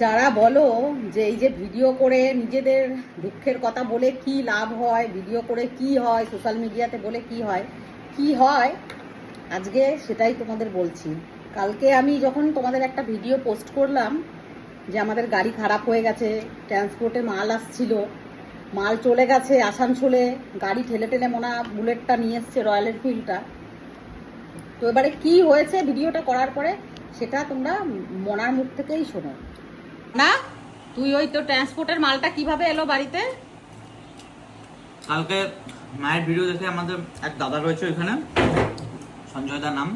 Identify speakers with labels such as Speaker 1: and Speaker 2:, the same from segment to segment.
Speaker 1: যারা বলো যে এই যে ভিডিও করে নিজেদের দুঃখের কথা বলে কি লাভ হয়, ভিডিও করে কি হয়, সোশ্যাল মিডিয়াতে বলে কি হয় আজকে সেটাই তোমাদের বলছি। কালকে আমি যখন তোমাদের একটা ভিডিও পোস্ট করলাম যে আমাদের গাড়ি খারাপ হয়ে গেছে, ট্রান্সপোর্টে মাল আসছিল, মাল চলে গেছে আসানসোলে, গাড়ি ঠেলে ঠেলে মোনা বুলেটটা নিয়ে এসছে, রয়্যাল এনফিল্ডটা। তো এবারে কি হয়েছে ভিডিওটা করার পরে সেটা তোমরা মনার মুখ থেকেই শোনো। না, তুই ওই তো ট্রান্সপোর্টের মালটা কিভাবে এলো বাড়িতে?
Speaker 2: কালকে মায়ের ভিডিও দেখে আমাদের এক দাদা রয়েছে ওইখানে, সঞ্জয় দা নাম।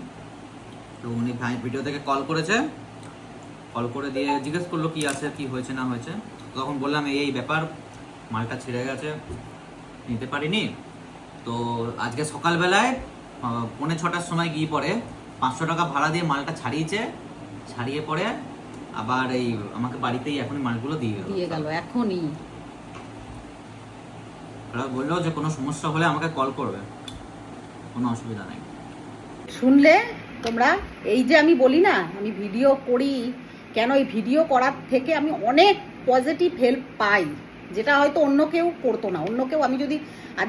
Speaker 2: তো উনি ভাই ভিডিও থেকে কল করে দিয়ে জিজ্ঞেস করলো কি আছে, কি হয়েছে না হয়েছে। তখন বললাম এই ব্যাপার, মালটা ছিঁড়ে গেছে, নিতে পারিনি। তো আজকে সকালবেলায় 5:45টার সময় গিয়ে পরে 500 টাকা ভাড়া দিয়ে মালটা ছাড়িয়ে পরে আবার এই আমাকে বাড়িতেই এখনই মালগুলো দিয়ে গেল
Speaker 1: এখনই।
Speaker 2: ওরা বললো যে কোনো সমস্যা হলে আমাকে কল করবে, কোনো অসুবিধা নেই।
Speaker 1: শুনলে তোমরা? এই যে আমি বলি না আমি ভিডিও করি কেন, এই ভিডিও করার থেকে আমি অনেক পজিটিভ হেল্প পাই, যেটা হয়তো অন্য কেউ করতো না। অন্য কেউ আমি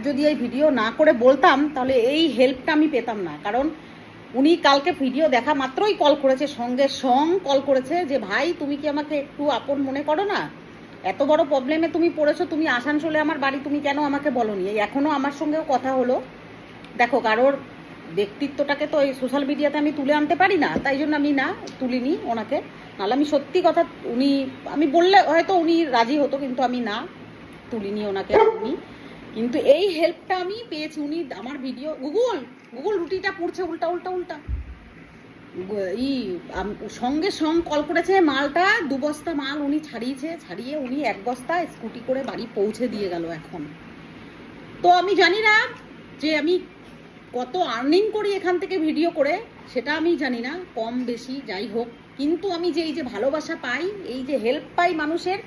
Speaker 1: যদি এই ভিডিও না করে বলতাম তাহলে এই হেল্পটা আমি পেতাম না। কারণ উনি কালকে ভিডিও দেখা মাত্রই কল করেছে, সঙ্গে কল করেছে যে ভাই তুমি কি আমাকে একটু আপন মনে করো না, এত বড় প্রবলেমে তুমি পড়েছো, তুমি আসানসোলে আমার বাড়ি, তুমি কেন আমাকে বলোনি? এই এখনও আমার সঙ্গেও কথা হলো। দেখো, কারোর ব্যক্তিত্বটাকে তো এই সোশ্যাল মিডিয়াতে আমি তুলে আনতে পারি না, তাই জন্য আমি না তুলিনি ওনাকে। নাহলে আমি সত্যি কথা আমি বললে হয়তো উনি রাজি হতো, কিন্তু আমি না তুলিনি ওনাকে। কিন্তু এই হেল্পটা আমি পেয়েছি। উনি আমার ভিডিও গুগল রুটিটা পুড়ছে উল্টা সঙ্গে কল করেছে, মালটা 2 বস্তা মাল উনি ছাড়িয়ে উনি 1 বস্তা স্কুটি করে বাড়ি পৌঁছে দিয়ে গেল এখন। তো আমি জানি না যে আমি কত আর্নিং করি এখান থেকে ভিডিও করে, সেটা আমি জানি না, কম বেশি যাই হোক, কিন্তু আমি যে এই যে ভালোবাসা পাই, এই যে হেল্প পাই মানুষের,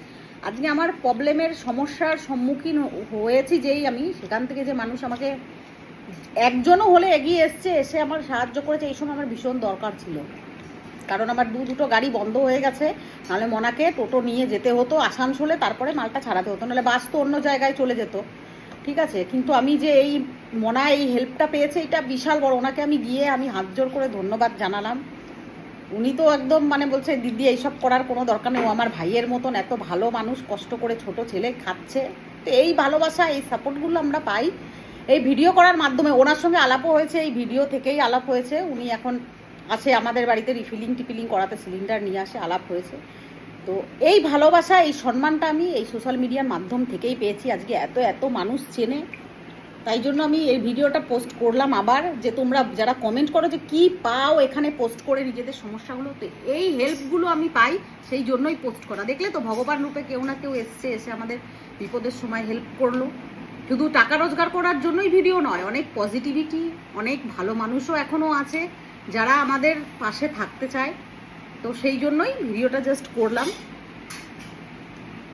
Speaker 1: আজকে আমার প্রবলেমের সমস্যার সম্মুখীন হয়েছি যেই আমি, সেখান থেকে যে মানুষ আমাকে একজনও হলে এগিয়ে এসে আমার সাহায্য করেছে, এই সময় আমার ভীষণ দরকার ছিল। কারণ আমার দুটো গাড়ি বন্ধ হয়ে গেছে, নাহলে মনাকে টোটো নিয়ে যেতে হতো আসানসোলে, তারপরে মালটা ছাড়াতে হতো, নাহলে বাস তো অন্য জায়গায় চলে যেত। ঠিক আছে, কিন্তু আমি যে এই মনা এই হেল্পটা পেয়েছে, এটা বিশাল বড়। ওনাকে আমি গিয়ে আমি হাত জোর করে ধন্যবাদ জানালাম। উনি তো একদম বলছে দিদি এইসব করার কোনো দরকার নেই, ও আমার ভাইয়ের মতন এত ভালো মানুষ, কষ্ট করে ছোট ছেলে খাচ্ছে। তো এই ভালোবাসা, এই সাপোর্টগুলো আমরা পাই এই ভিডিও করার মাধ্যমে। ওনার সঙ্গে আলাপও হয়েছে, এই ভিডিও থেকেই আলাপ হয়েছে। উনি এখন আসে আমাদের বাড়িতে টিপিলিং করাতে, সিলিন্ডার নিয়ে আসে, আলাপ হয়েছে। তো এই ভালোবাসা, এই সম্মানটা আমি এই সোশ্যাল মিডিয়ার মাধ্যম থেকেই পেয়েছি। আজকে এত মানুষ চেনে, তাই জন্য আমি এই ভিডিওটা পোস্ট করলাম আবার, যে তোমরা যারা কমেন্ট করো যে কি পাও এখানে পোস্ট করে নিজেদের সমস্যাগুলো, তো এই হেল্পগুলো আমি পাই, সেই জন্যই পোস্ট করা। দেখলে তো, ভগবান রূপে কেউ না কেউ এসে আমাদের বিপদের সময় হেল্প করলো। শুধু টাকা রোজগার করার জন্যই ভিডিও নয়, অনেক পজিটিভিটি, অনেক ভালো মানুষও এখনও আছে যারা আমাদের পাশে থাকতে চায়। তো সেই জন্যই ভিডিওটা জাস্ট করলাম।